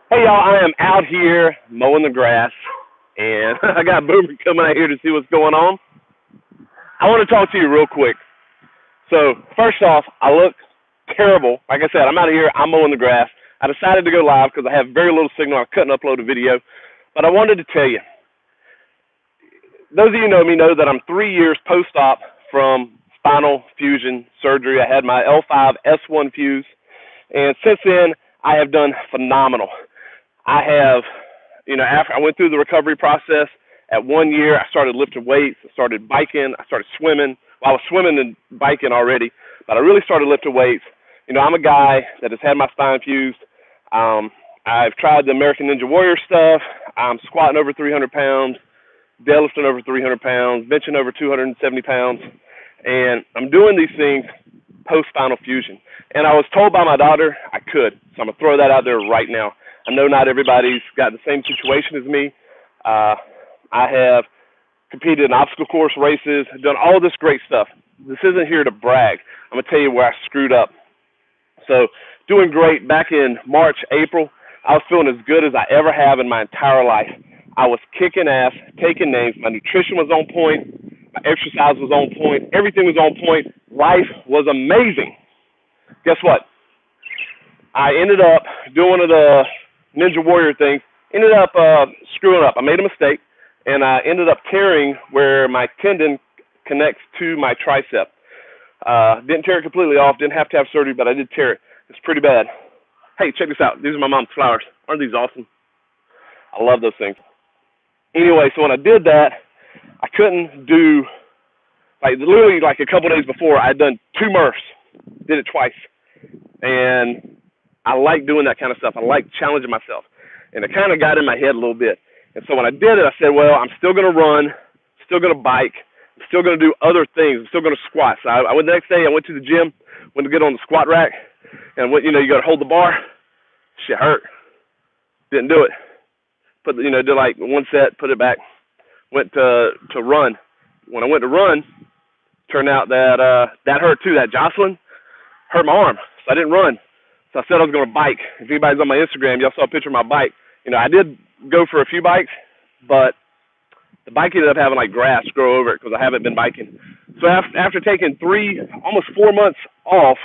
Hey y'all, I am out here mowing the grass, and I got Boomer coming out here to see what's going on. I want to talk to you real quick. So first off, I look terrible. Like I said, I'm out here, I'm mowing the grass. I decided to go live because I have very little signal. I couldn't upload a video, but I wanted to tell you. Those of you who know me know that I'm 3 years post-op from spinal fusion surgery. I had my L5 S1 fuse, and since then I have done phenomenal. I have, after I went through the recovery process, at 1 year, I started lifting weights, I started biking, I started swimming. Well, I was swimming and biking already, but I really started lifting weights. I'm a guy that has had my spine fused. I've tried the American Ninja Warrior stuff. I'm squatting over 300 pounds, deadlifting over 300 pounds, benching over 270 pounds, and I'm doing these things post-spinal fusion. And I was told by my doctor I could, so I'm going to throw that out there right now. I know not everybody's got the same situation as me. I have competed in obstacle course races, done all this great stuff. This isn't here to brag. I'm going to tell you where I screwed up. So doing great back in March, April, I was feeling as good as I ever have in my entire life. I was kicking ass, taking names. My nutrition was on point. My exercise was on point. Everything was on point. Life was amazing. Guess what? I ended up doing one of the Ninja Warrior things, ended up screwing up. I made a mistake, and I ended up tearing where my tendon connects to my tricep. Didn't tear it completely off, didn't have to have surgery, but I did tear it. It's pretty bad. Hey, check this out. These are my mom's flowers. Aren't these awesome? I love those things. Anyway, so when I did that, I couldn't do, literally a couple days before, I had done 2 MRFs, did it twice. And I like doing that kind of stuff. I like challenging myself. And it kind of got in my head a little bit. And so when I did it, I said, well, I'm still going to run, still going to bike, I'm still going to do other things. I'm still going to squat. So I went the next day, I went to the gym, went to get on the squat rack, and you got to hold the bar. Shit hurt. Didn't do it. Did like 1 set, put it back, went to run. When I went to run, turned out that that hurt too. That jostling hurt my arm, so I didn't run. So I said I was going to bike. If anybody's on my Instagram, y'all saw a picture of my bike. I did go for a few bikes, but the bike ended up having grass grow over it because I haven't been biking. So after taking almost 4 months off,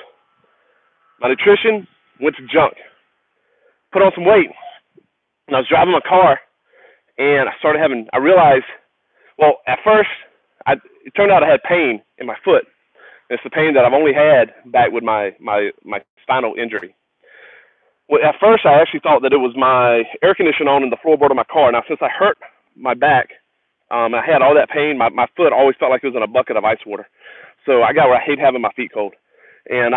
my nutrition went to junk. Put on some weight. And I was driving my car, and I realized, well, at first, it turned out I had pain in my foot. And it's the pain that I've only had back with my spinal injury. Well, at first, I actually thought that it was my air conditioner on in the floorboard of my car. Now, since I hurt my back, I had all that pain. My foot always felt like it was in a bucket of ice water. So I got where I hate having my feet cold. And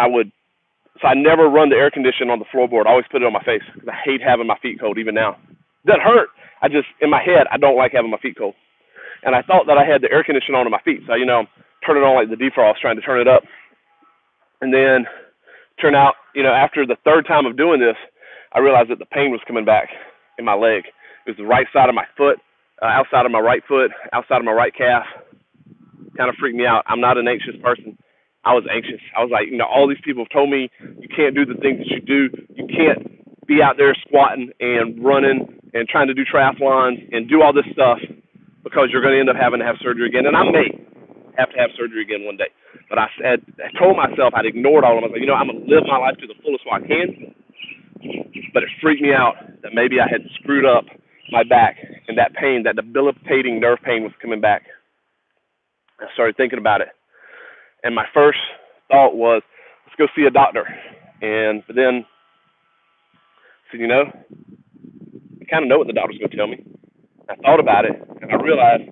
so I never run the air conditioner on the floorboard. I always put it on my face because I hate having my feet cold even now. It doesn't hurt. In my head, I don't like having my feet cold. And I thought that I had the air conditioner on in my feet. So, turn it on like the defrost, trying to turn it up. And then turned out, after the 3rd time of doing this, I realized that the pain was coming back in my leg. It was the right side of my foot, outside of my right foot, outside of my right calf. Kind of freaked me out. I'm not an anxious person. I was anxious. I was like, all these people have told me you can't do the things that you do. You can't be out there squatting and running and trying to do triathlons and do all this stuff because you're going to end up having to have surgery again. And I may have to have surgery again one day. But I told myself I'd ignored all of them. I was like, I'm going to live my life to the fullest while I can. But it freaked me out that maybe I had screwed up my back, and that pain, that debilitating nerve pain was coming back. I started thinking about it. And my first thought was, let's go see a doctor. But then I said, I kind of know what the doctor's going to tell me. I thought about it, and I realized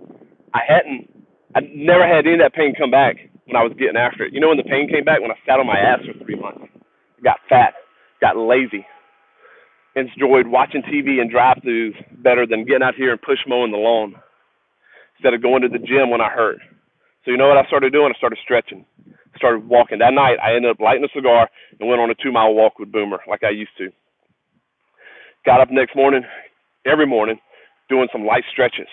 I never had any of that pain come back when I was getting after it. When the pain came back? When I sat on my ass for 3 months. I got fat, got lazy, enjoyed watching TV and drive-thrus better than getting out here and push mowing the lawn instead of going to the gym when I hurt. So you know what I started doing? I started stretching. Started walking. That night, I ended up lighting a cigar and went on a 2-mile walk with Boomer like I used to. Got up next morning, every morning, doing some light stretches,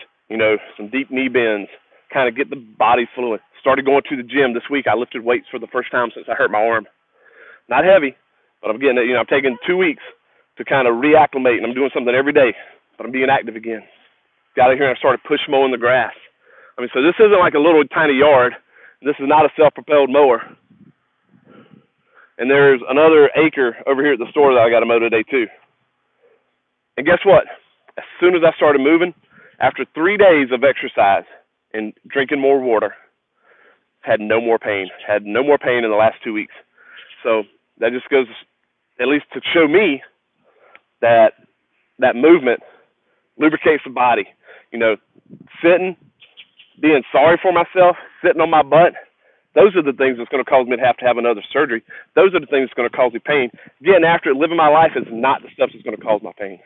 some deep knee bends, kind of get the body fluid. Started going to the gym this week. I lifted weights for the first time since I hurt my arm. Not heavy, but I'm getting it. I'm taking 2 weeks to kind of reacclimate, and I'm doing something every day, but I'm being active again. Got out here and I started push mowing the grass. I mean, so this isn't like a little tiny yard. This is not a self-propelled mower. And there's another acre over here at the store that I got to mow today too. And guess what? As soon as I started moving, after 3 days of exercise and drinking more water, had no more pain. Had no more pain in the last 2 weeks. So that just goes, at least to show me that that movement lubricates the body. You know, sitting, being sorry for myself, sitting on my butt, those are the things that's going to cause me to have another surgery. Those are the things that's going to cause me pain. Getting after it, living my life is not the stuff that's going to cause my pain.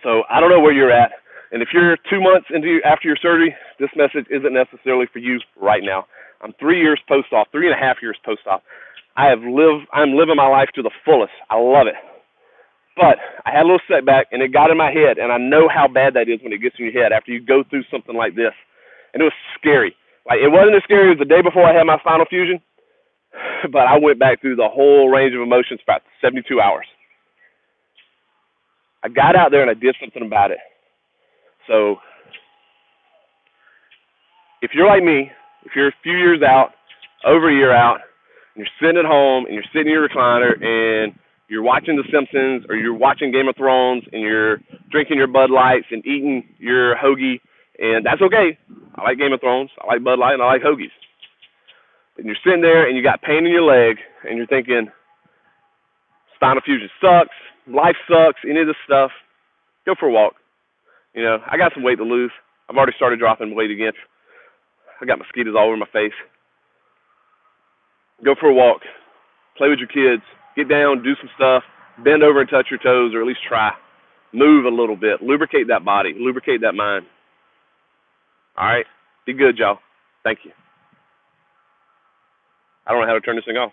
So I don't know where you're at. And if you're 2 months after your surgery, this message isn't necessarily for you right now. I'm 3 years post-op, 3.5 years post-op. I'm living my life to the fullest. I love it. But I had a little setback, and it got in my head, and I know how bad that is when it gets in your head after you go through something like this. And it was scary. Like, it wasn't as scary as the day before I had my spinal fusion, but I went back through the whole range of emotions for about 72 hours. I got out there and I did something about it. So if you're like me, if you're a few years out, over a year out, and you're sitting at home and you're sitting in your recliner and you're watching The Simpsons or you're watching Game of Thrones and you're drinking your Bud Lights and eating your hoagie, and that's okay. I like Game of Thrones, I like Bud Light, and I like hoagies. And you're sitting there and you got pain in your leg and you're thinking, spinal fusion sucks, life sucks, any of this stuff, go for a walk. You know, I got some weight to lose. I've already started dropping weight again. I got mosquitoes all over my face. Go for a walk. Play with your kids. Get down, do some stuff. Bend over and touch your toes, or at least try. Move a little bit. Lubricate that body. Lubricate that mind. All right? Be good, y'all. Thank you. I don't know how to turn this thing off.